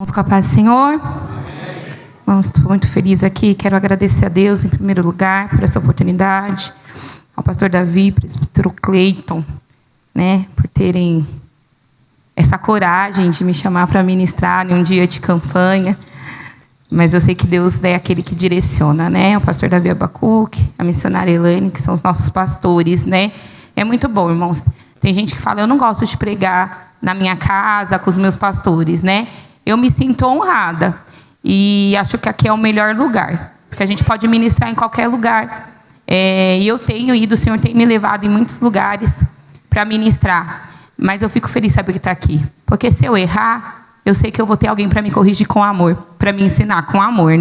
Vamos com a paz do Senhor. Irmãos, estou muito feliz aqui. Quero agradecer a Deus, em primeiro lugar, por essa oportunidade. Ao pastor Davi, presbítero Cleiton, por terem essa coragem de me chamar para ministrar em um dia de campanha. Mas eu sei que Deus é aquele que direciona, O pastor Davi Abacuque, a missionária Elaine, que são os nossos pastores, É muito bom, irmãos. Tem gente que fala, eu não gosto de pregar na minha casa com os meus pastores, Eu me sinto honrada e acho que aqui é o melhor lugar, porque a gente pode ministrar em qualquer lugar. E eu tenho ido, o Senhor tem me levado em muitos lugares para ministrar, mas eu fico feliz, sabe, que está aqui, porque se eu errar, eu sei que eu vou ter alguém para me corrigir com amor, para me ensinar com amor,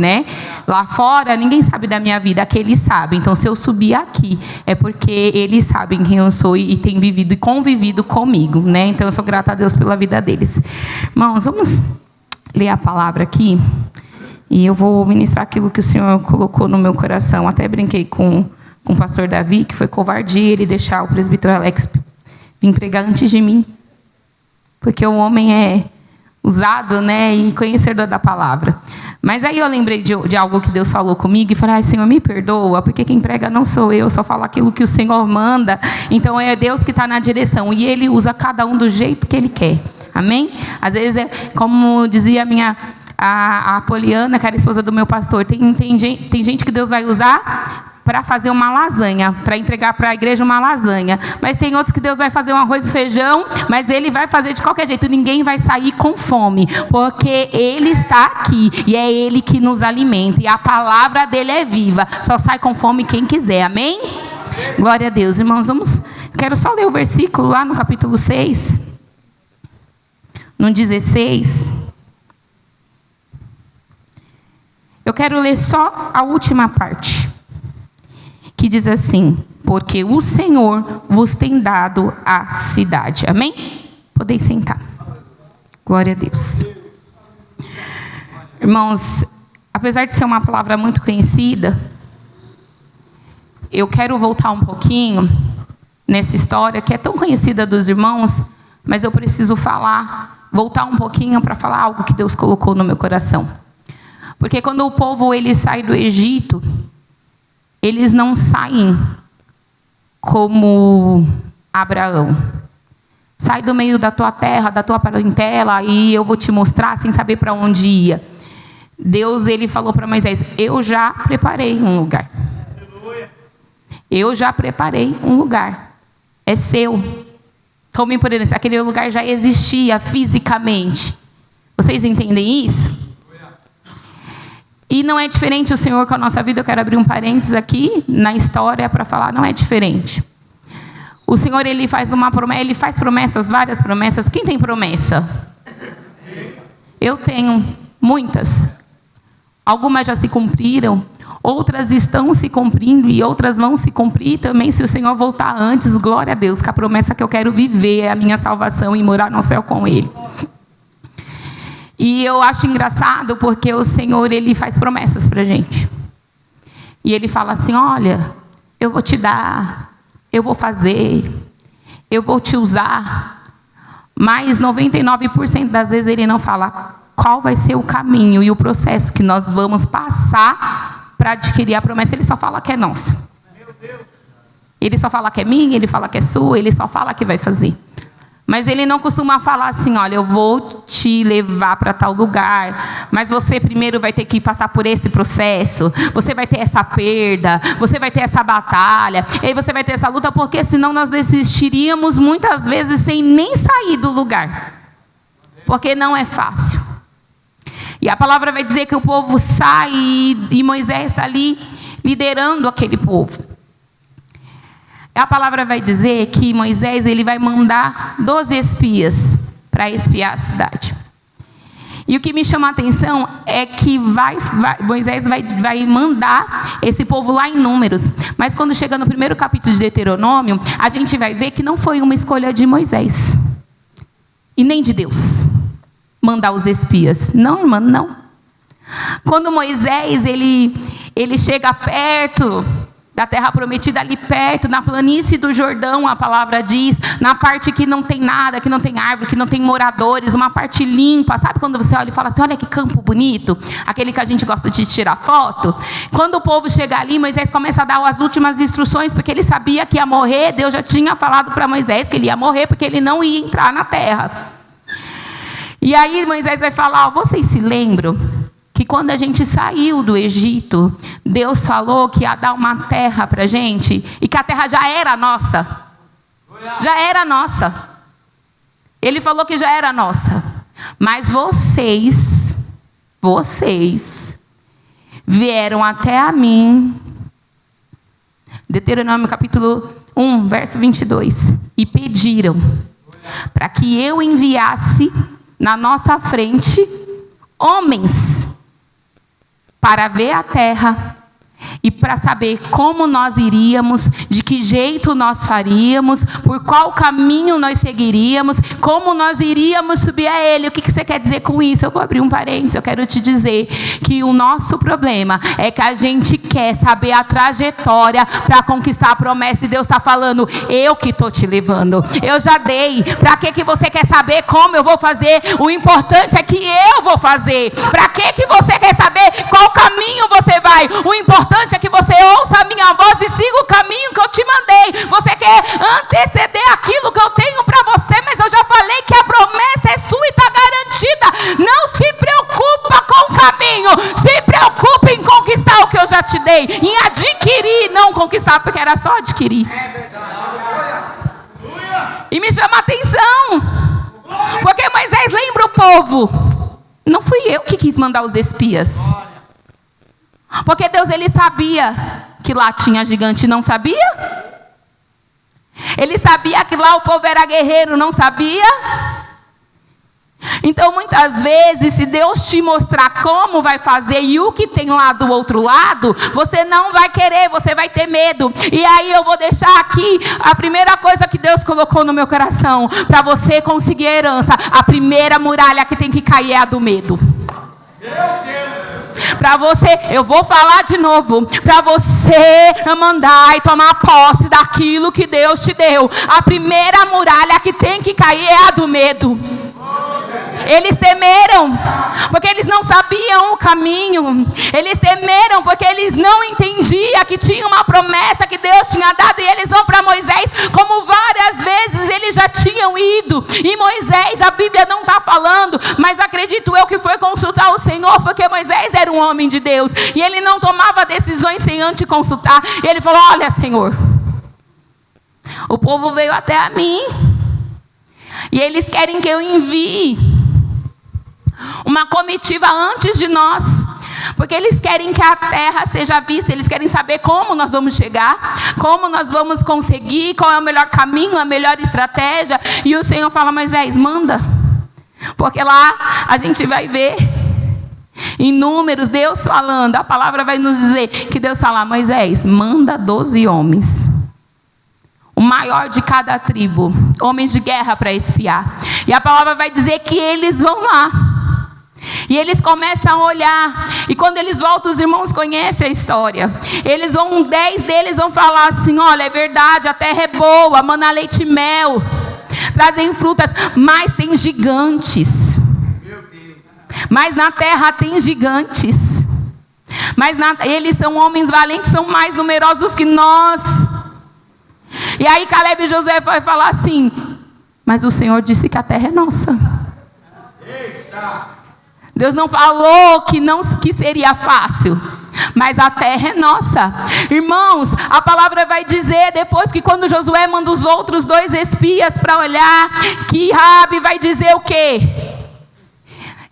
Lá fora, ninguém sabe da minha vida, aqui eles sabem. Então, se eu subir aqui, é porque eles sabem quem eu sou e têm vivido e convivido comigo, Então, eu sou grata a Deus pela vida deles. Irmãos, vamos ler a palavra aqui e eu vou ministrar aquilo que o Senhor colocou no meu coração. Até brinquei com o pastor Davi, que foi covardia ele deixar o presbítero Alex vir pregar antes de mim, porque o homem é usado, e conhecedor da palavra. Mas aí eu lembrei de algo que Deus falou comigo e falei, Senhor, me perdoa, porque quem prega não sou eu, só falo aquilo que o Senhor manda. Então é Deus que está na direção e Ele usa cada um do jeito que Ele quer. Amém? Às vezes, como dizia a Poliana, que era esposa do meu pastor, tem gente que Deus vai usar para fazer uma lasanha, para entregar para a igreja uma lasanha. Mas tem outros que Deus vai fazer um arroz e feijão, mas Ele vai fazer de qualquer jeito. Ninguém vai sair com fome, porque Ele está aqui e é Ele que nos alimenta. E a palavra dEle é viva. Só sai com fome quem quiser. Amém? Glória a Deus. Irmãos, quero só ler o versículo lá no capítulo 6. No 16, eu quero ler só a última parte, que diz assim, porque o Senhor vos tem dado a cidade. Amém? Podem sentar. Glória a Deus. Irmãos, apesar de ser uma palavra muito conhecida, eu quero voltar um pouquinho nessa história, que é tão conhecida dos irmãos, mas eu preciso voltar um pouquinho para falar algo que Deus colocou no meu coração. Porque quando o povo ele sai do Egito, eles não saem como Abraão. Sai do meio da tua terra, da tua parentela, e eu vou te mostrar sem saber para onde ia. Deus ele falou para Moisés, eu já preparei um lugar. Eu já preparei um lugar. É seu. Tomem por herança, aquele lugar já existia fisicamente. Vocês entendem isso? E não é diferente o Senhor com a nossa vida. Eu quero abrir um parênteses aqui na história para falar, não é diferente. O Senhor ele faz uma promessa, ele faz promessas, várias promessas. Quem tem promessa? Eu tenho muitas. Algumas já se cumpriram, outras estão se cumprindo e outras vão se cumprir também se o Senhor voltar antes. Glória a Deus, que a promessa que eu quero viver é a minha salvação e morar no céu com Ele. E eu acho engraçado porque o Senhor ele faz promessas para a gente. E Ele fala assim, olha, eu vou te dar, eu vou fazer, eu vou te usar. Mas 99% das vezes Ele não fala qual vai ser o caminho e o processo que nós vamos passar para adquirir a promessa. Ele só fala que é nossa. Ele só fala que é minha, Ele fala que é sua, Ele só fala que vai fazer. Mas Ele não costuma falar assim, olha, eu vou te levar para tal lugar, mas você primeiro vai ter que passar por esse processo, você vai ter essa perda, você vai ter essa batalha, e aí você vai ter essa luta, porque senão nós desistiríamos muitas vezes sem nem sair do lugar. Porque não é fácil. E a palavra vai dizer que o povo sai e Moisés está ali liderando aquele povo. A palavra vai dizer que Moisés ele vai mandar 12 espias para espiar a cidade. E o que me chama a atenção é que Moisés vai mandar esse povo lá em Números. Mas quando chega no primeiro capítulo de Deuteronômio, a gente vai ver que não foi uma escolha de Moisés. E nem de Deus. Mandar os espias. Não, irmã, não. Quando Moisés ele chega perto da terra prometida ali perto, na planície do Jordão, a palavra diz, na parte que não tem nada, que não tem árvore, que não tem moradores, uma parte limpa. Sabe quando você olha e fala assim, olha que campo bonito, aquele que a gente gosta de tirar foto? Quando o povo chega ali, Moisés começa a dar as últimas instruções, porque ele sabia que ia morrer. Deus já tinha falado para Moisés que ele ia morrer, porque ele não ia entrar na terra. E aí Moisés vai falar, vocês se lembram que quando a gente saiu do Egito, Deus falou que ia dar uma terra para a gente, e que a terra já era nossa. Já era nossa. Ele falou que já era nossa. Mas vocês vieram até a mim, Deuteronômio capítulo 1, verso 22, e pediram para que eu enviasse na nossa frente homens para ver a terra e para saber como nós iríamos, de que jeito nós faríamos, por qual caminho nós seguiríamos, como nós iríamos subir a ele. O que você quer dizer com isso? Eu vou abrir um parênteses, eu quero te dizer que o nosso problema é que a gente quer saber a trajetória para conquistar a promessa, e Deus está falando, eu que estou te levando, eu já dei. Para que você quer saber como eu vou fazer? O importante é que eu vou fazer. Para que você quer saber qual caminho você vai? O importante é que você ouça a minha voz e siga o caminho que eu te mandei. Você quer anteceder aquilo que eu tenho para você, mas eu já falei que a promessa é sua e está garantida. Não se preocupa com o caminho, se preocupe em conquistar o que eu já te dei, em adquirir, não conquistar, porque era só adquirir. E me chama a atenção, porque Moisés lembra o povo, não fui eu que quis mandar os espias. Porque Deus, ele sabia que lá tinha gigante, não sabia? Ele sabia que lá o povo era guerreiro, não sabia? Então, muitas vezes, se Deus te mostrar como vai fazer e o que tem lá do outro lado, você não vai querer, você vai ter medo. E aí eu vou deixar aqui a primeira coisa que Deus colocou no meu coração, para você conseguir a herança. A primeira muralha que tem que cair é a do medo. Meu Deus! Para você, eu vou falar de novo, para você mandar e tomar posse daquilo que Deus te deu, a primeira muralha que tem que cair é a do medo. Eles temeram, porque eles não sabiam o caminho. Eles temeram, porque eles não entendiam que tinha uma promessa que Deus tinha dado. E eles vão para Moisés, como várias vezes eles já tinham ido. E Moisés, a Bíblia não está falando, mas acredito eu que foi consultar o Senhor, porque Moisés era um homem de Deus. E ele não tomava decisões sem antes consultar. E ele falou, olha, Senhor, o povo veio até a mim, e eles querem que eu envie uma comitiva antes de nós, porque eles querem que a terra seja vista, eles querem saber como nós vamos chegar, como nós vamos conseguir, qual é o melhor caminho, a melhor estratégia. E o Senhor fala, Moisés, manda, porque lá a gente vai ver em Números, Deus falando, a palavra vai nos dizer que Deus fala, Moisés, manda 12 homens, o maior de cada tribo, homens de guerra para espiar. E a palavra vai dizer que eles vão lá. E eles começam a olhar. E quando eles voltam, os irmãos conhecem a história. 10 deles vão falar assim, olha, é verdade, a terra é boa, mana leite e mel, trazem frutas, mas tem gigantes. Mas na terra tem gigantes. Eles são homens valentes, são mais numerosos que nós. E aí Caleb e Josué vai falar assim, mas o Senhor disse que a terra é nossa. Deus não falou que seria fácil, mas a terra é nossa. Irmãos, a palavra vai dizer depois que quando Josué manda os outros 2 espias para olhar, que Rabi vai dizer o quê?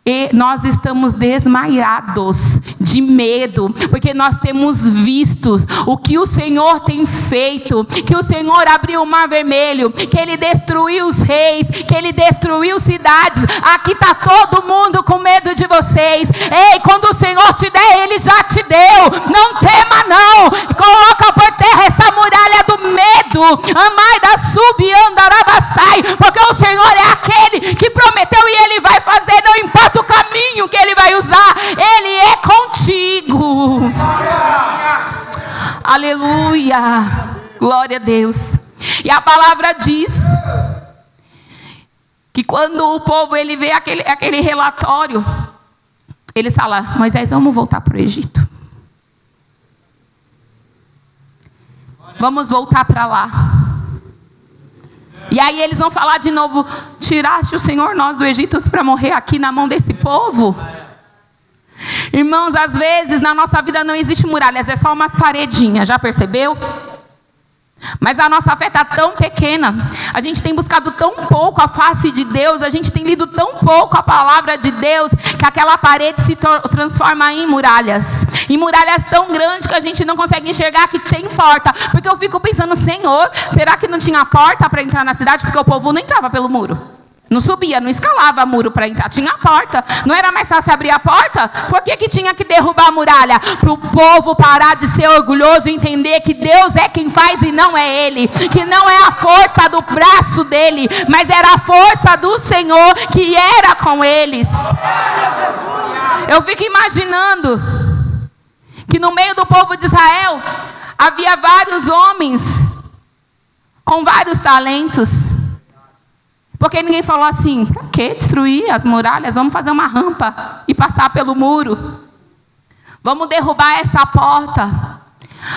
E nós estamos desmaiados de medo, porque nós temos visto o que o Senhor tem feito, que o Senhor abriu o mar vermelho, que Ele destruiu os reis, que Ele destruiu cidades. Aqui está todo mundo com medo de vocês. Ei, quando o Senhor te der, Ele já te deu. Não tema não, coloca por terra essa muralha do medo. Amai da subiandarabassai, porque o Senhor é aquele que prometeu e Ele vai fazer, não importa o caminho que Ele vai usar, Ele é contigo. Aleluia. Glória a Deus. E a palavra diz que quando o povo ele vê aquele relatório, eles falam: Moisés, vamos voltar para o Egito. Vamos voltar para lá. E aí eles vão falar de novo: tiraste o Senhor nós do Egito para morrer aqui na mão desse povo? Irmãos, às vezes na nossa vida não existe muralhas, é só umas paredinhas, já percebeu? Mas a nossa fé está tão pequena, a gente tem buscado tão pouco a face de Deus, a gente tem lido tão pouco a palavra de Deus, que aquela parede se transforma em muralhas tão grandes que a gente não consegue enxergar que tem porta. Porque eu fico pensando: Senhor, será que não tinha porta para entrar na cidade? Porque o povo não entrava pelo muro, não subia, não escalava muro para entrar, tinha porta. Não era mais fácil abrir a porta? Por que tinha que derrubar a muralha? Para o povo parar de ser orgulhoso e entender que Deus é quem faz e não é ele, que não é a força do braço dele, mas era a força do Senhor que era com eles. Eu fico imaginando que no meio do povo de Israel havia vários homens com vários talentos. Porque ninguém falou assim: para que destruir as muralhas? Vamos fazer uma rampa e passar pelo muro. Vamos derrubar essa porta.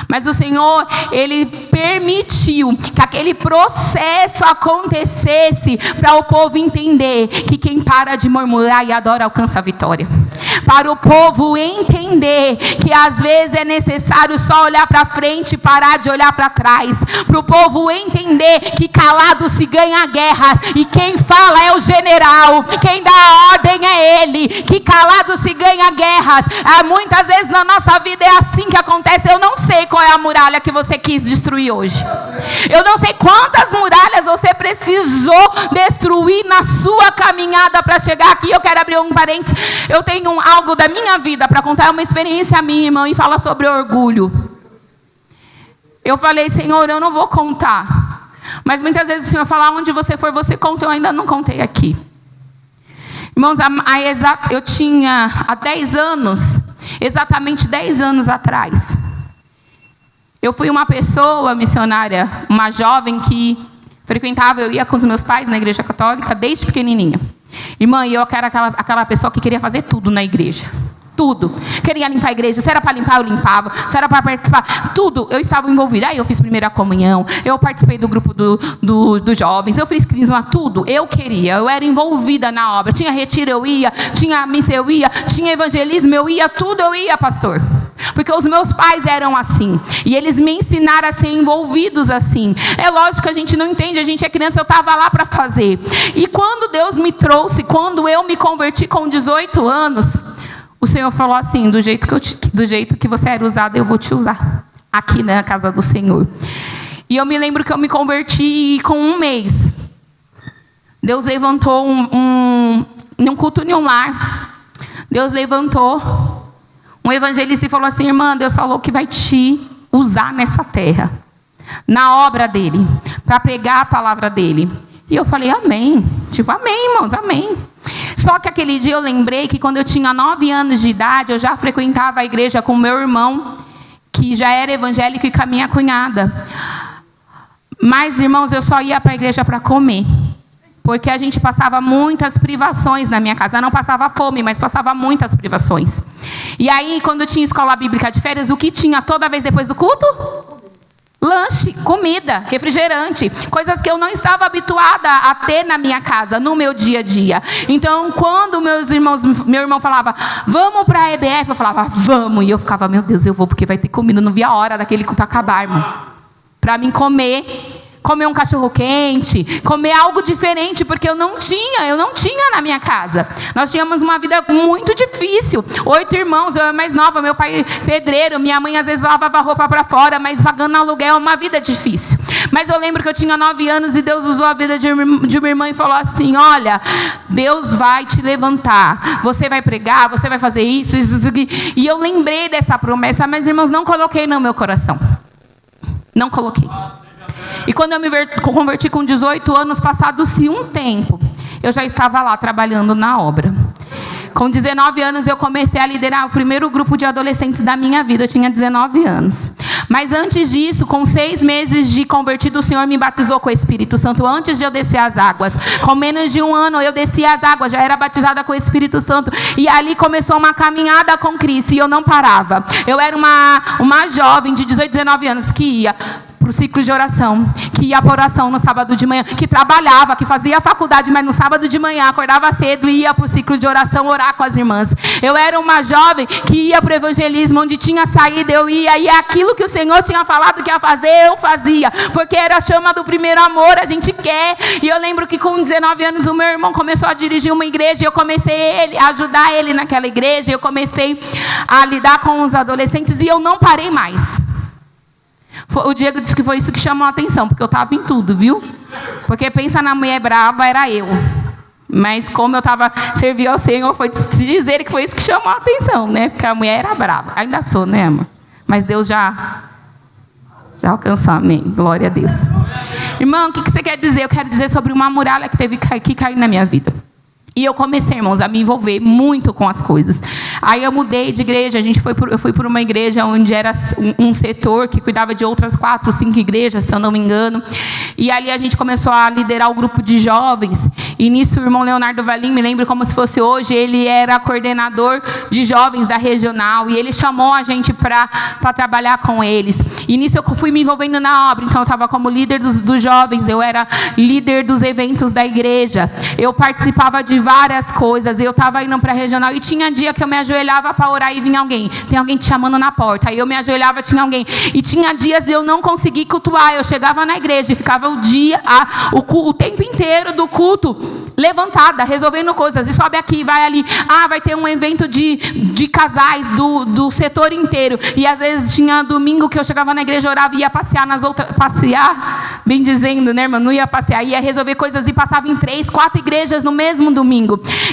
Mas o Senhor, Ele permitiu que aquele processo acontecesse para o povo entender que quem para de murmurar e adora alcança a vitória. Para o povo entender que às vezes é necessário só olhar para frente e parar de olhar para trás. Para o povo entender que calado se ganha guerras e quem fala é o general, quem dá a ordem é ele, que calado se ganha guerras. Muitas vezes na nossa vida é assim que acontece. Eu não sei qual é a muralha que você quis destruir hoje. Eu não sei quantas muralhas você precisou destruir na sua caminhada para chegar aqui. Eu quero abrir um parênteses. Eu tenho algo da minha vida para contar, uma experiência minha, irmão, e fala sobre orgulho. Eu falei: Senhor, eu não vou contar. Mas muitas vezes o Senhor fala: onde você for, você conta. Eu ainda não contei aqui. Irmãos, eu tinha há 10 anos, exatamente 10 anos atrás, eu fui uma pessoa missionária, uma jovem que frequentava, eu ia com os meus pais na igreja católica desde pequenininha. Irmã, eu era aquela pessoa que queria fazer tudo na igreja. Tudo. Queria limpar a igreja. Se era para limpar, eu limpava. Se era para participar, tudo. Eu estava envolvida. Aí eu fiz primeira comunhão. Eu participei do grupo dos jovens. Eu fiz crisma, tudo. Eu queria. Eu era envolvida na obra. Tinha retiro, eu ia. Tinha missa, eu ia. Tinha evangelismo, eu ia. Tudo eu ia, pastor. Porque os meus pais eram assim. E eles me ensinaram a ser envolvidos assim. É lógico que a gente não entende. A gente é criança, eu estava lá para fazer. E quando Deus me trouxe, quando eu me converti com 18 anos... o Senhor falou assim: do jeito que você era usado, eu vou te usar aqui na casa do Senhor. E eu me lembro que eu me converti com 1 mês. Deus levantou num culto em um lar. Deus levantou um evangelista e falou assim: irmã, Deus falou que vai te usar nessa terra, na obra dele, para pregar a palavra dele. E eu falei: amém. Tipo, amém, irmãos, amém. Só que aquele dia eu lembrei que quando eu tinha 9 anos de idade, eu já frequentava a igreja com o meu irmão, que já era evangélico, e com a minha cunhada. Mas, irmãos, eu só ia para a igreja para comer. Porque a gente passava muitas privações na minha casa. Não passava fome, mas passava muitas privações. E aí, quando tinha escola bíblica de férias, o que tinha toda vez depois do culto? Lanche, comida, refrigerante, coisas que eu não estava habituada a ter na minha casa, no meu dia a dia. Então, quando meu irmão falava: vamos para a EBF, eu falava: vamos. E eu ficava: meu Deus, eu vou, porque vai ter comida. Não via a hora daquele culto acabar, irmão, para mim comer um cachorro quente, comer algo diferente, porque eu não tinha na minha casa. Nós tínhamos uma vida muito difícil. 8 irmãos, eu era mais nova, meu pai pedreiro, minha mãe às vezes lavava roupa para fora, mas pagando aluguel, uma vida difícil. Mas eu lembro que eu tinha 9 anos e Deus usou a vida de uma irmã e falou assim: olha, Deus vai te levantar, você vai pregar, você vai fazer isso. E eu lembrei dessa promessa, mas, irmãos, não coloquei no meu coração. Não coloquei. E quando eu me converti com 18 anos, passado-se um tempo, eu já estava lá trabalhando na obra. Com 19 anos eu comecei a liderar o primeiro grupo de adolescentes da minha vida. Eu tinha 19 anos. Mas antes disso, com 6 meses de convertido, o Senhor me batizou com o Espírito Santo, antes de eu descer as águas. Com menos de 1 ano eu desci as águas, já era batizada com o Espírito Santo. E ali começou uma caminhada com Cristo, e eu não parava. Eu era uma jovem de 18, 19 anos que ia para o ciclo de oração, que ia para oração no sábado de manhã, que trabalhava, que fazia faculdade, mas no sábado de manhã acordava cedo e ia para o ciclo de oração orar com as irmãs. Eu era uma jovem que ia para o evangelismo, onde tinha saída eu ia, e aquilo que o Senhor tinha falado que ia fazer, eu fazia, porque era a chama do primeiro amor, a gente quer. E eu lembro que com 19 anos o meu irmão começou a dirigir uma igreja, e eu comecei a ajudar ele naquela igreja, eu comecei a lidar com os adolescentes, e eu não parei mais. O Diego disse que foi isso que chamou a atenção, porque eu estava em tudo, viu? Porque pensa na mulher brava, era eu. Mas como eu estava servindo ao Senhor, foi se dizer que foi isso que chamou a atenção, né? Porque a mulher era brava. Ainda sou, né, amor? Mas Deus já alcançou, amém. Glória a Deus. Irmão, o que você quer dizer? Eu quero dizer sobre uma muralha que teve que cair na minha vida. E eu comecei, irmãos, a me envolver muito com as coisas. Aí eu mudei de igreja, eu fui para uma igreja onde era um setor que cuidava de outras 4, 5 igrejas, se eu não me engano. E ali a gente começou a liderar o grupo de jovens. E nisso o irmão Leonardo Valim, me lembro como se fosse hoje, ele era coordenador de jovens da regional. E ele chamou a gente para trabalhar com eles. E nisso eu fui me envolvendo na obra. Então eu estava como líder dos jovens, eu era líder dos eventos da igreja. Eu participava de várias coisas, eu estava indo para a regional e tinha dia que eu me ajoelhava para orar e vinha alguém, tem alguém te chamando na porta, aí eu me ajoelhava, tinha alguém, e tinha dias de eu não conseguir cultuar, eu chegava na igreja e ficava o tempo inteiro do culto levantada, resolvendo coisas, e sobe aqui, vai ali, vai ter um evento de casais do setor inteiro, e às vezes tinha domingo que eu chegava na igreja, orava e ia passear passear, bem dizendo, né, irmã, não ia passear, ia resolver coisas e passava em 3, 4 igrejas no mesmo domingo.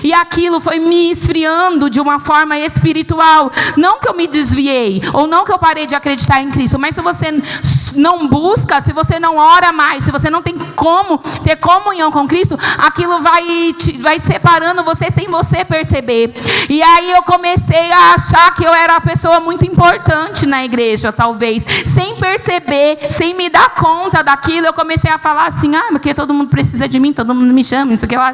E aquilo foi me esfriando de uma forma espiritual. Não que eu me desviei, ou não que eu parei de acreditar em Cristo, mas se você não busca, se você não ora mais, se você não tem como ter comunhão com Cristo, aquilo vai separando você sem você perceber. E aí eu comecei a achar que eu era uma pessoa muito importante na igreja, talvez. Sem perceber, sem me dar conta daquilo, eu comecei a falar assim, porque todo mundo precisa de mim, todo mundo me chama, isso aqui lá.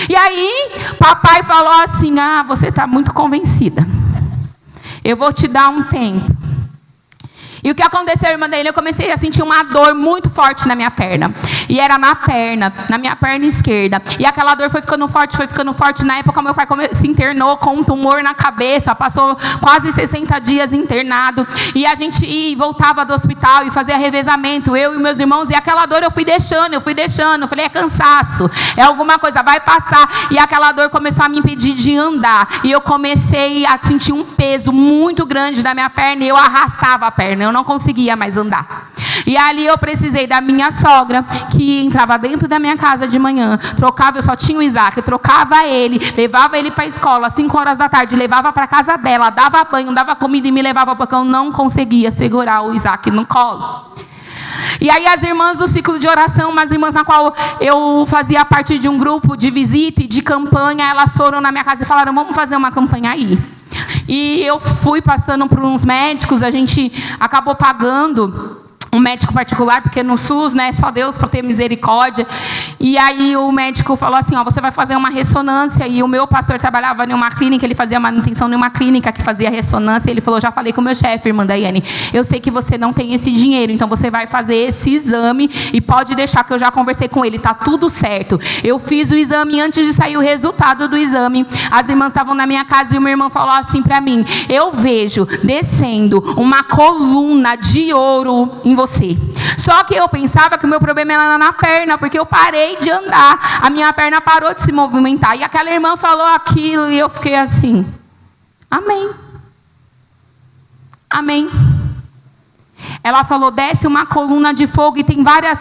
E aí, papai falou assim, você está muito convencida. Eu vou te dar um tempo. E o que aconteceu, irmã dele, eu comecei a sentir uma dor muito forte na minha perna. E era na minha perna esquerda. E aquela dor foi ficando forte. Na época, meu pai se internou com um tumor na cabeça. Passou quase 60 dias internado. E a gente voltava do hospital e fazia revezamento, eu e meus irmãos. E aquela dor eu fui deixando. Eu falei, é cansaço, é alguma coisa, vai passar. E aquela dor começou a me impedir de andar. E eu comecei a sentir um peso muito grande na minha perna. E eu arrastava a perna, eu não conseguia mais andar. E ali eu precisei da minha sogra, que entrava dentro da minha casa de manhã, eu só tinha o Isaac, eu trocava ele, levava ele para a escola, 5 horas da tarde, levava para a casa dela, dava banho, dava comida e me levava, porque eu não conseguia segurar o Isaac no colo. E aí as irmãs do ciclo de oração, umas irmãs na qual eu fazia parte de um grupo de visita e de campanha, elas foram na minha casa e falaram, vamos fazer uma campanha aí. E eu fui passando por uns médicos, a gente acabou pagando um médico particular, porque no SUS, né, só Deus para ter misericórdia. E aí o médico falou assim, você vai fazer uma ressonância. E o meu pastor trabalhava em uma clínica, ele fazia manutenção em uma clínica que fazia ressonância. Ele falou, já falei com o meu chefe, irmã Daiane, eu sei que você não tem esse dinheiro, então você vai fazer esse exame e pode deixar que eu já conversei com ele, tá tudo certo. Eu fiz o exame, antes de sair o resultado do exame, as irmãs estavam na minha casa e o meu irmão falou assim para mim, eu vejo descendo uma coluna de ouro em você. Só que eu pensava que o meu problema era na perna, porque eu parei de andar, a minha perna parou de se movimentar. E aquela irmã falou aquilo e eu fiquei assim, amém. Amém. Ela falou, desce uma coluna de fogo e tem várias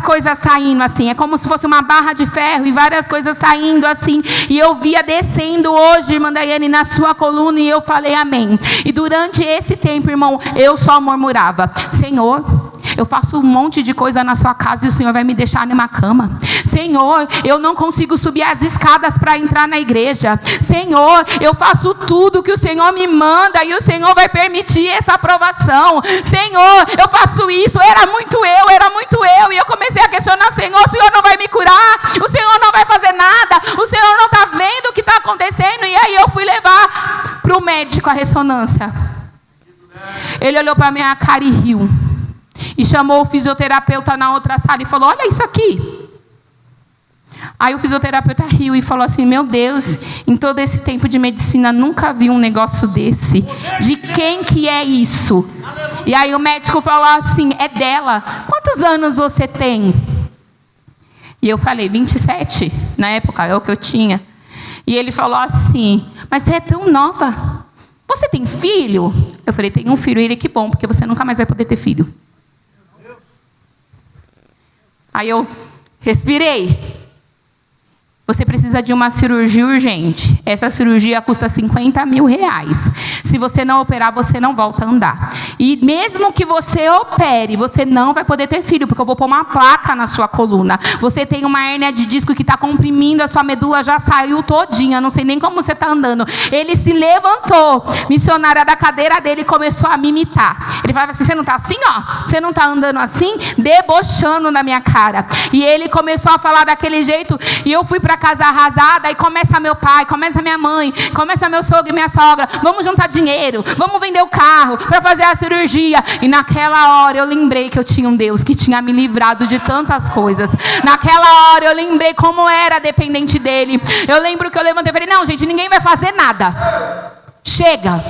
coisas saindo assim. É como se fosse uma barra de ferro e várias coisas saindo assim. E eu via descendo hoje, irmã Daiane, na sua coluna e eu falei amém. E durante esse tempo, irmão, eu só murmurava, Senhor, eu faço um monte de coisa na sua casa e o Senhor vai me deixar numa cama. Senhor, eu não consigo subir as escadas para entrar na igreja. Senhor, eu faço tudo que o Senhor me manda e o Senhor vai permitir essa aprovação. Senhor, eu faço isso, era muito eu. E eu comecei a questionar: Senhor, o Senhor não vai me curar? O Senhor não vai fazer nada? O Senhor não está vendo o que está acontecendo? E aí eu fui levar para o médico a ressonância. Ele olhou para a minha cara e riu. E chamou o fisioterapeuta na outra sala e falou: olha isso aqui. Aí o fisioterapeuta riu e falou assim: meu Deus, em todo esse tempo de medicina nunca vi um negócio desse. De quem que é isso? E aí o médico falou assim: é dela. Quantos anos você tem? E eu falei: 27. Na época é o que eu tinha. E ele falou assim: mas você é tão nova. Você tem filho? Eu falei: tenho um filho. E ele: que bom, porque você nunca mais vai poder ter filho. Aí eu respirei. Você precisa de uma cirurgia urgente. Essa cirurgia custa 50 mil reais. Se você não operar, você não volta a andar. E mesmo que você opere, você não vai poder ter filho, porque eu vou pôr uma placa na sua coluna. Você tem uma hérnia de disco que está comprimindo, a sua medula já saiu todinha, não sei nem como você está andando. Ele se levantou, missionária da cadeira dele, e começou a me imitar. Ele falava assim: você não está assim, ó? Você não está andando assim? Debochando na minha cara. E ele começou a falar daquele jeito, e eu fui para casa arrasada, e começa meu pai, começa minha mãe, começa meu sogro e minha sogra: vamos juntar dinheiro, vamos vender o carro para fazer a cirurgia. E naquela hora eu lembrei que eu tinha um Deus que tinha me livrado de tantas coisas. Naquela hora eu lembrei como era dependente dele. Eu lembro que eu levantei e falei: não, gente, ninguém vai fazer nada. Chega.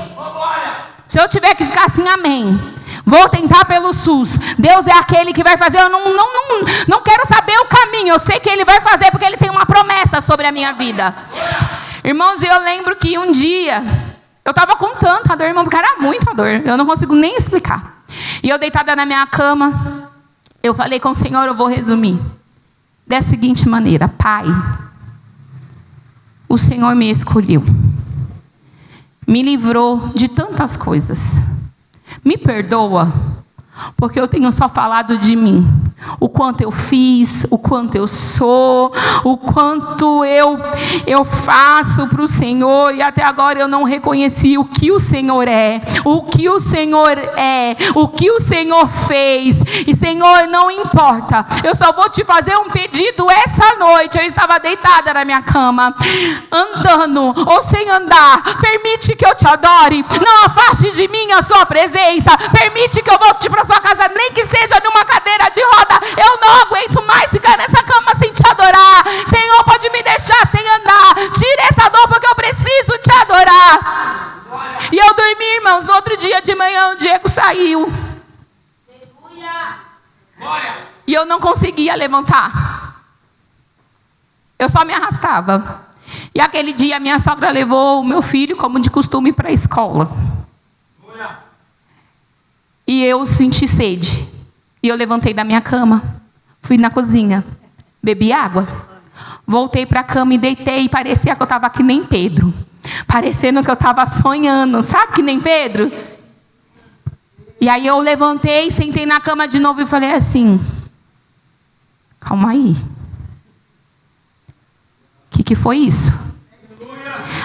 Se eu tiver que ficar assim, amém. Vou tentar pelo SUS. Deus é aquele que vai fazer. Eu não quero saber o caminho. Eu sei que Ele vai fazer, porque Ele tem uma promessa sobre a minha vida. Irmãos, eu lembro que um dia eu estava com tanta dor, irmão, porque era muita dor. Eu não consigo nem explicar. E eu deitada na minha cama, eu falei com o Senhor: eu vou resumir da seguinte maneira: Pai, o Senhor me escolheu, me livrou de tantas coisas. Me perdoa, porque eu tenho só falado de mim. O quanto eu fiz, o quanto eu sou, o quanto eu faço para o Senhor. E até agora eu não reconheci o que o Senhor é, o que o Senhor é, o que o Senhor fez. E Senhor, não importa, eu só vou te fazer um pedido essa noite. Eu estava deitada na minha cama, andando ou sem andar. Permite que eu te adore. Não afaste de mim a sua presença. Permite que eu volte para sua casa, nem que seja numa cadeira de roda. Eu não aguento mais ficar nessa cama sem te adorar. Senhor, pode me deixar sem andar. Tira essa dor, porque eu preciso te adorar. E eu dormi, irmãos. No outro dia de manhã o Diego saiu. E eu não conseguia levantar. Eu só me arrastava. E aquele dia minha sogra levou o meu filho, como de costume, para a escola. E eu senti sede. E eu levantei da minha cama, fui na cozinha, bebi água, voltei para a cama e deitei. E parecia que eu estava que nem Pedro. Parecendo que eu estava sonhando, sabe, que nem Pedro? E aí eu levantei, sentei na cama de novo e falei assim: calma aí. O que foi isso?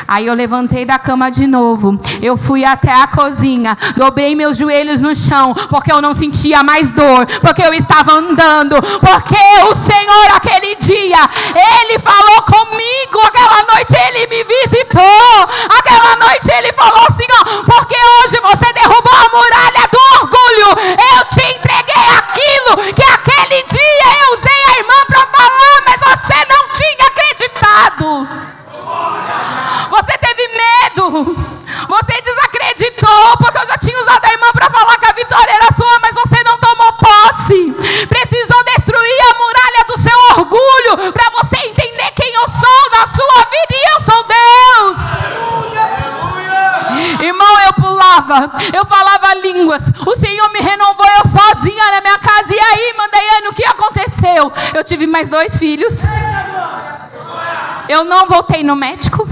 Aí eu levantei da cama de novo. Eu fui até a cozinha. Dobrei meus joelhos no chão. Porque eu não sentia mais dor. Porque eu estava andando. Porque o Senhor, aquele dia, Ele falou comigo. Aquela noite Ele me visitou. Aquela noite Ele falou assim: ó, porque hoje você derrubou a muralha do orgulho. Eu te entreguei aquilo que aquele dia eu usei a irmã para falar, mas você não tinha acreditado. Você teve medo, você desacreditou, porque eu já tinha usado a irmã para falar que a vitória era sua, mas você não tomou posse. Precisou destruir a muralha do seu orgulho, para você entender quem eu sou na sua vida, e eu sou Deus. Irmão, eu pulava, eu falava línguas, o Senhor me renovou, eu sozinha na minha casa. E aí, Mandaiane, o que aconteceu? Eu tive mais 2 filhos. Eu não voltei no médico,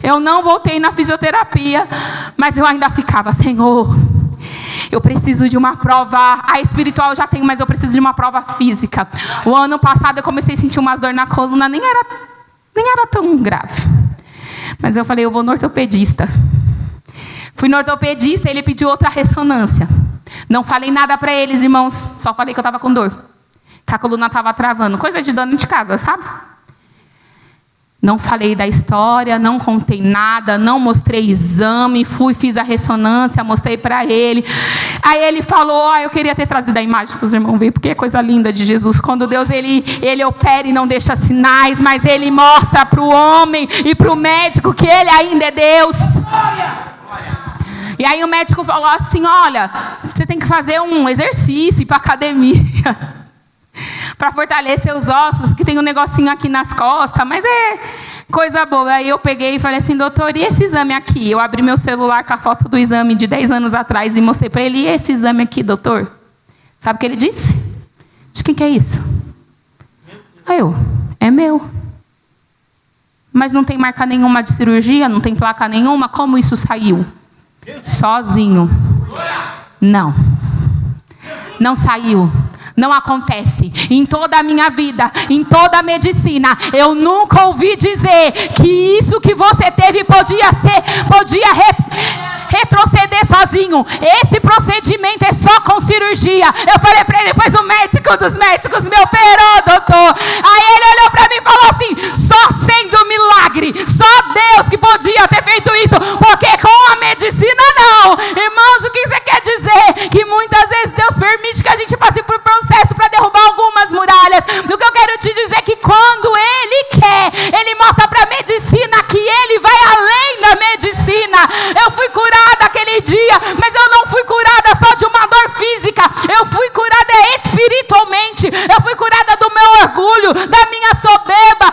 eu não voltei na fisioterapia, mas eu ainda ficava: Senhor, Eu preciso de uma prova. A espiritual eu já tenho, mas eu preciso de uma prova física. O ano passado eu comecei a sentir umas dores na coluna, nem era tão grave. Mas eu falei, eu vou no ortopedista. Fui no ortopedista, ele pediu outra ressonância. Não falei nada para eles, irmãos. Só falei que eu estava com dor. Que a coluna estava travando. Coisa de dona de casa, sabe? Não falei da história, não contei nada, não mostrei exame. Fiz a ressonância, mostrei para ele. Aí ele falou, eu queria ter trazido a imagem para os irmãos verem, porque é coisa linda de Jesus. Quando Deus, ele opera e não deixa sinais, mas ele mostra para o homem e para o médico que ele ainda é Deus. E aí o médico falou assim, olha, você tem que fazer um exercício para academia, para fortalecer os ossos, que tem um negocinho aqui nas costas, mas é coisa boa. Aí eu peguei e falei assim, doutor, e esse exame aqui? Eu abri meu celular com a foto do exame de 10 anos atrás e mostrei para ele, e esse exame aqui, doutor? Sabe o que ele disse? De quem que é isso? Aí eu, é meu. Mas não tem marca nenhuma de cirurgia, não tem placa nenhuma, como isso saiu? Sozinho. Não saiu. Não acontece. Em toda a minha vida, em toda a medicina, eu nunca ouvi dizer que isso que você teve podia retroceder sozinho. Esse procedimento é só com cirurgia. Eu falei para ele, depois o médico dos médicos me operou, doutor. Aí ele olhou para mim e falou assim, só sendo milagre, só Deus que podia ter feito isso, porque com a medicina não. Irmãos, o que você quer dizer? Que muitas vezes Deus permite que a gente passe por processo para derrubar algumas muralhas. O que eu quero te dizer é que quando Ele quer, Ele mostra para a medicina que Ele vai além da medicina. Eu fui curada aquele dia, mas eu não fui curada só de uma dor física. Eu fui curada espiritualmente. Eu fui curada do meu orgulho, da minha soberba,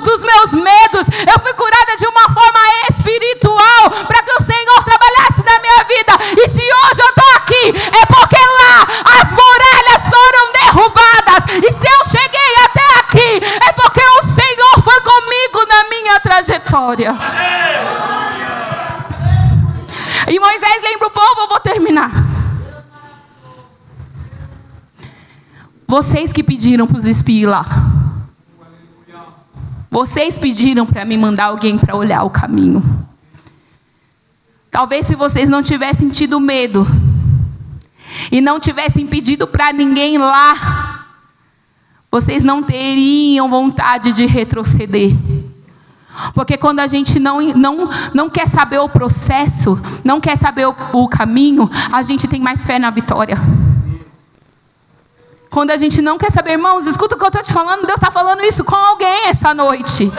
dos meus medos. Eu fui curada de uma forma espiritual para que o Senhor trabalhasse na minha vida. E se hoje eu estou aqui, é porque lá as muralhas foram derrubadas. E se eu cheguei até aqui, é porque o Senhor foi comigo na minha trajetória. E Moisés lembra o povo, eu vou terminar. Vocês que pediram para os espios lá. Vocês pediram para me mandar alguém para olhar o caminho. Talvez se vocês não tivessem tido medo e não tivessem pedido para ninguém lá, vocês não teriam vontade de retroceder. Porque quando a gente não quer saber o processo, não quer saber o caminho, a gente tem mais fé na vitória. Quando a gente não quer saber, irmãos, escuta o que eu estou te falando, Deus está falando isso com alguém essa noite.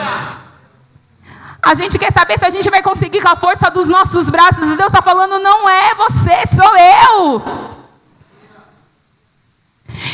A gente quer saber se a gente vai conseguir com a força dos nossos braços, e Deus está falando, não é você, sou eu.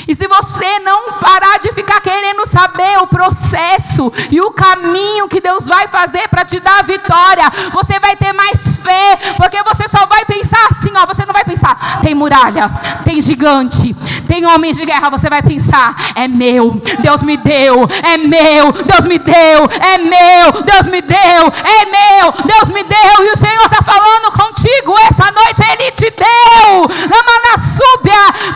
E se você não parar de ficar querendo saber o processo e o caminho que Deus vai fazer para te dar a vitória, você vai ter mais fé, porque você só vai pensar assim, você não vai pensar, tem muralha, tem gigante, tem homens de guerra, você vai pensar, é meu, Deus me deu, é meu, Deus me deu, é meu, Deus me deu, é meu, Deus me deu, e o Senhor está falando contigo essa noite, Ele te deu,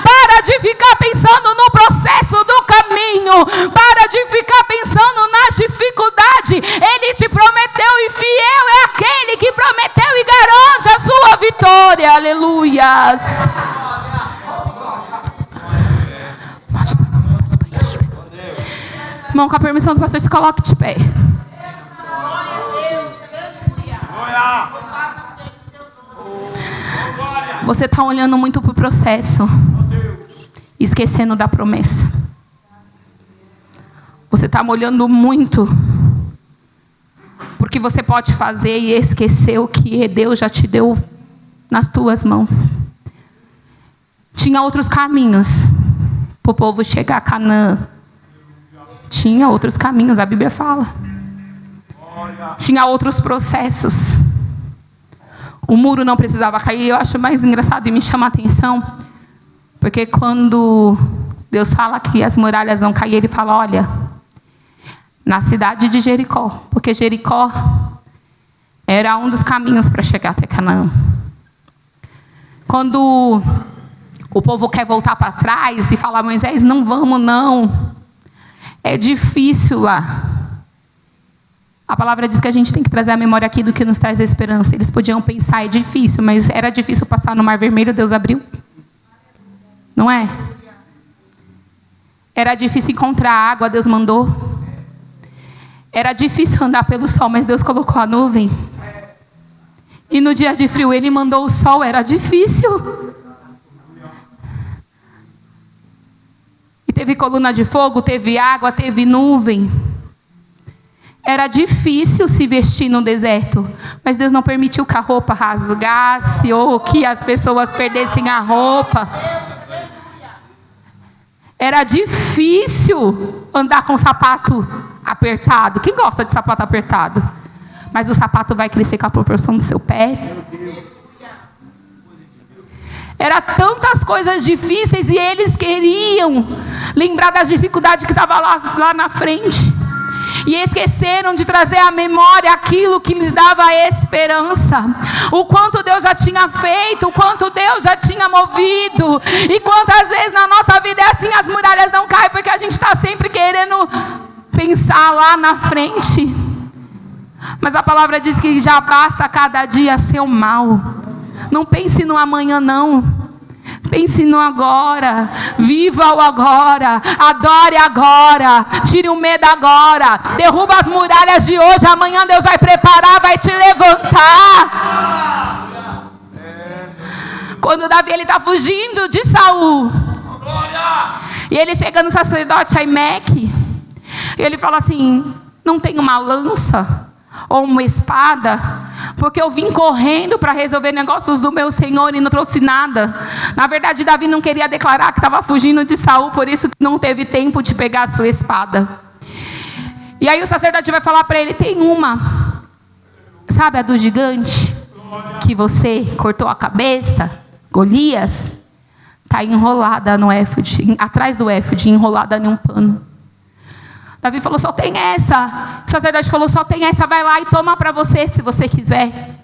para de ficar pensando no processo do caminho, para de ficar pensando nas dificuldades. Ele te prometeu e fiel é aquele que prometeu e garante a sua vitória. Aleluias. Irmão, com a permissão do pastor, se coloque de pé. Você está olhando muito para o processo, esquecendo da promessa. Você está olhando muito porque você pode fazer e esquecer o que Deus já te deu nas tuas mãos. Tinha outros caminhos para o povo chegar a Canaã. Tinha outros caminhos, a Bíblia fala. Tinha outros processos. O muro não precisava cair. Eu acho mais engraçado e me chama a atenção, porque quando Deus fala que as muralhas vão cair, Ele fala, olha, na cidade de Jericó, porque Jericó era um dos caminhos para chegar até Canaã. Quando o povo quer voltar para trás e falar, Moisés, não vamos não. É difícil lá. A palavra diz que a gente tem que trazer a memória aqui do que nos traz a esperança. Eles podiam pensar, é difícil, mas era difícil passar no Mar Vermelho, Deus abriu. Não é? Era difícil encontrar água, Deus mandou. Era difícil andar pelo sol, mas Deus colocou a nuvem. E no dia de frio Ele mandou o sol, era difícil. E teve coluna de fogo, teve água, teve nuvem. Era difícil se vestir no deserto, mas Deus não permitiu que a roupa rasgasse ou que as pessoas perdessem a roupa. Era difícil andar com o sapato apertado. Quem gosta de sapato apertado? Mas o sapato vai crescer com a proporção do seu pé. Era tantas coisas difíceis e eles queriam lembrar das dificuldades que estavam lá na frente. E esqueceram de trazer à memória aquilo que lhes dava esperança. O quanto Deus já tinha feito, o quanto Deus já tinha movido. E quantas vezes na nossa vida é assim, as muralhas não caem porque a gente está sempre querendo pensar lá na frente. Mas a palavra diz que já basta cada dia seu mal. Não pense no amanhã não. Pense no agora, viva o agora, adore agora, tire o medo agora, derruba as muralhas de hoje, amanhã Deus vai preparar, vai te levantar. Quando Davi está fugindo de Saul, e ele chega no sacerdote Aimeque, e ele fala assim, não tem uma lança ou uma espada? Porque eu vim correndo para resolver negócios do meu Senhor e não trouxe nada. Na verdade, Davi não queria declarar que estava fugindo de Saul, por isso que não teve tempo de pegar a sua espada. E aí o sacerdote vai falar para ele, tem uma, sabe a do gigante? Que você cortou a cabeça, Golias? Está enrolada no éfode, atrás do éfode, enrolada em um pano. Davi falou, só tem essa. O sacerdote falou, só tem essa, vai lá e toma para você, se você quiser.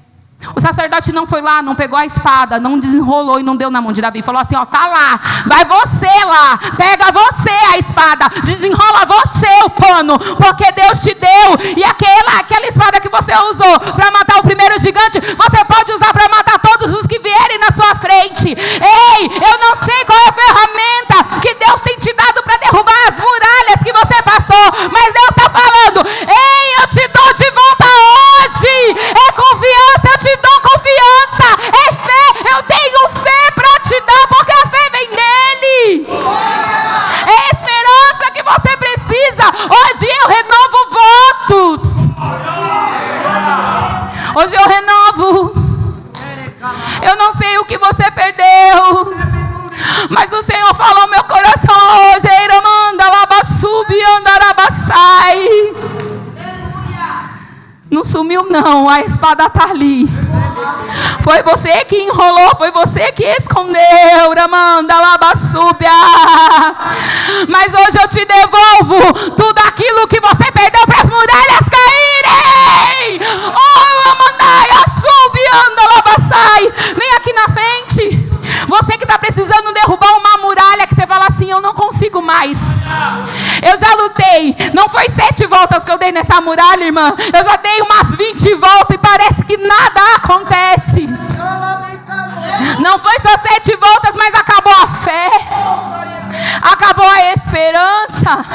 O sacerdote não foi lá, não pegou a espada, não desenrolou e não deu na mão de Davi. Falou assim, ó, tá lá, vai você lá, pega você a espada, desenrola você o pano, porque Deus te deu. E aquela espada que você usou para matar o primeiro gigante, você pode usar para matar todos os que vierem na sua frente. Ei, eu não sei qual é a ferramenta que Deus tem te dado para derrubar as muralhas que você passou, mas Deus está falando, ei, eu te dou de volta hoje. É confiança, eu te dou confiança, é fé, eu tenho fé para te dar, porque a fé vem nele. É a esperança que você precisa. Hoje eu renovo votos. Hoje eu renovo. Eu não sei o que você perdeu, mas o Senhor falou ao meu coração hoje, Eiromanda, Labassubi, Andarabassai. Não sumiu não, a espada está ali. Foi você que enrolou, foi você que escondeu, Ramanda, Labassúbia. Mas hoje eu te devolvo tudo aquilo que você perdeu para as muralhas caírem. Oh, Ramandai, Assúbia, Anda, Labassai. Vem aqui na frente. Você que está precisando derrubar uma muralha, que você fala assim, eu não consigo mais. Eu já lutei. Não foi 7 voltas que eu dei nessa muralha, irmã. Eu já dei umas 20 voltas e parece que nada acontece. Não foi só 7 voltas, mas acabou a fé. Acabou a esperança.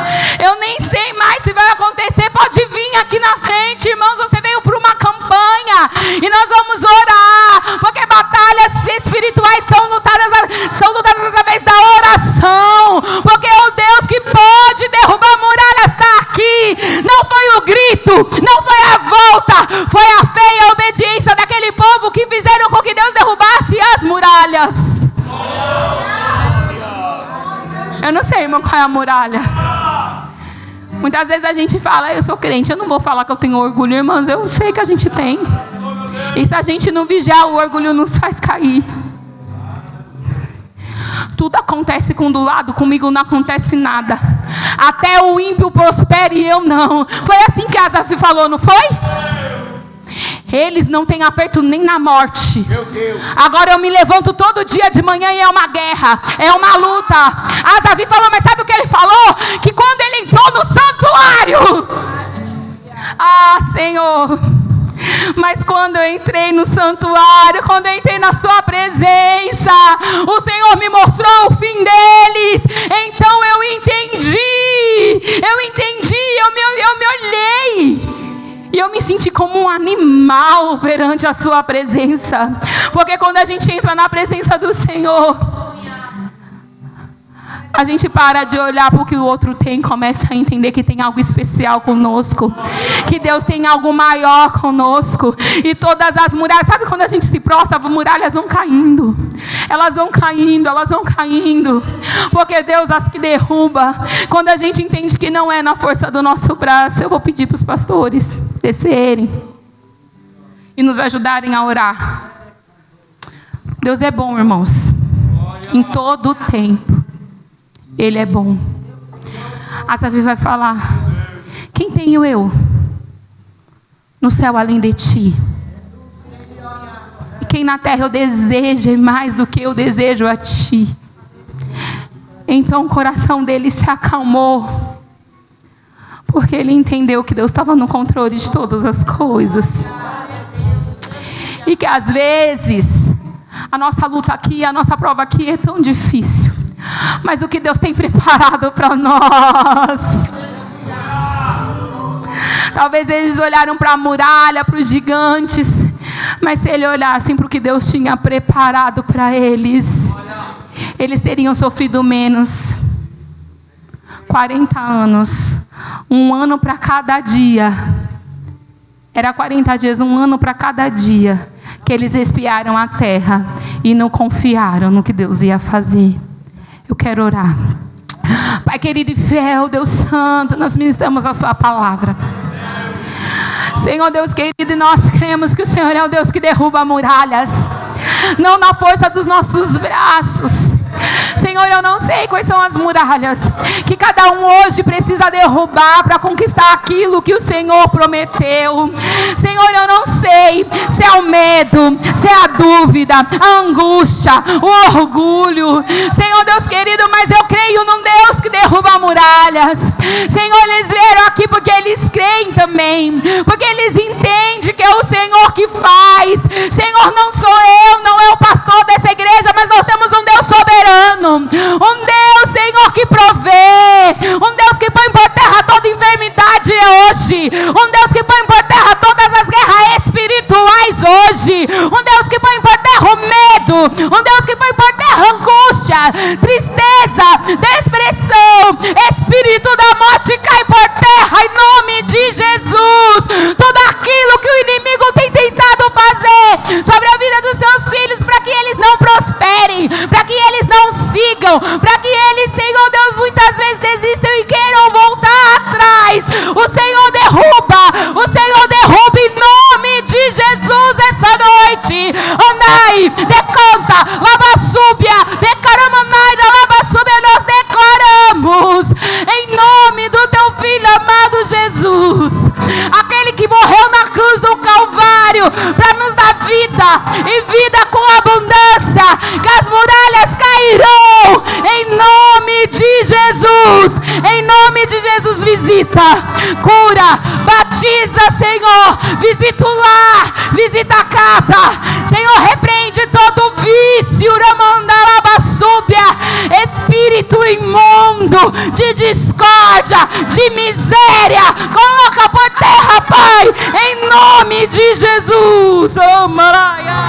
Eu nem sei mais se vai acontecer. Pode vir aqui na frente, irmãos. Você veio para uma campanha e nós vamos orar, porque batalhas espirituais são lutadas através da oração. Porque o Deus que pode derrubar muralhas está aqui. Não foi o grito, não foi a volta, foi a fé e a obediência daquele povo que fizeram com que Deus derrubasse as muralhas. Eu não sei, irmão, qual é a muralha. Muitas vezes a gente fala, eu sou crente, eu não vou falar que eu tenho orgulho, irmãos, eu sei que a gente tem. E se a gente não vigiar, o orgulho nos faz cair. Tudo acontece com do lado, comigo não acontece nada. Até o ímpio prospere e eu não. Foi assim que Asaf falou, não foi? Eles não têm aperto nem na morte. Meu Deus. Agora eu me levanto todo dia de manhã e é uma guerra, é uma luta. Davi falou, mas sabe o que ele falou? Que quando ele entrou no santuário, Senhor, mas quando eu entrei no santuário, quando eu entrei na sua presença, o Senhor me mostrou o fim deles. Então eu entendi, eu me olhei. E eu me senti como um animal perante a sua presença. Porque quando a gente entra na presença do Senhor, a gente para de olhar para o que o outro tem, começa a entender que tem algo especial conosco, que Deus tem algo maior conosco. E todas as muralhas, sabe quando a gente se prostra, as muralhas vão caindo, elas vão caindo, porque Deus as que derruba. Quando a gente entende que não é na força do nosso braço, eu vou pedir para os pastores descerem e nos ajudarem a orar. Deus é bom, irmãos, em todo o tempo. Ele é bom. Davi vai falar: quem tenho eu no céu além de ti? E quem na terra eu desejo mais do que eu desejo a ti? Então o coração dele se acalmou, porque ele entendeu que Deus estava no controle de todas as coisas. E que às vezes a nossa luta aqui, a nossa prova aqui é tão difícil, mas o que Deus tem preparado para nós. Talvez eles olharam para a muralha, para os gigantes, mas se eles olhassem para o que Deus tinha preparado para eles, eles teriam sofrido menos. 40 anos, um ano para cada dia. Era 40 dias, um ano para cada dia, que eles espiaram a terra e não confiaram no que Deus ia fazer. Eu quero orar. Pai querido e fiel, Deus santo, nós ministramos a sua palavra. Senhor Deus querido, nós cremos que o Senhor é o Deus que derruba muralhas, não na força dos nossos braços. Senhor, eu não sei quais são as muralhas que cada um hoje precisa derrubar para conquistar aquilo que o Senhor prometeu. Senhor, eu não sei se é o medo, se é a dúvida, a angústia, o orgulho. Senhor Deus querido, mas eu creio num Deus que derruba muralhas. Senhor, eles vieram aqui porque eles creem também, porque eles entendem que é o Senhor que faz. Senhor, não sou eu, não é o pastor dessa igreja, mas nós temos um Deus soberano. Um Deus, Senhor, que provê. Um Deus que põe por terra toda enfermidade hoje. Um Deus que põe por terra todas as guerras espirituais hoje. Um Deus que põe por terra o medo. Um Deus que põe por terra a angústia, tristeza, depressão. Espírito da morte cai por terra em nome de Jesus. Tudo aquilo que o inimigo tem tentado fazer sobre a vida dos seus filhos, para que eles não prosperem, para que eles não sigam, para que eles, Senhor Deus, muitas vezes desistam e queiram voltar atrás. O Senhor derruba em nome de Jesus essa noite. Andai, decanta, lavassúbia, decaramanai, lavassúbia, nós declaramos em nome do teu filho amado Jesus, aquele que morreu na cruz do Calvário para nos dar vida e vida com abundância, que as muralhas cairão em nome de Jesus. Em nome de Jesus, visita, cura, batiza, Senhor, visita o lar, visita a casa, Senhor, repreende todo vício, espírito imundo de discórdia, de miséria, coloca por terra, Pai, em nome de Jesus. Oh, Maraia.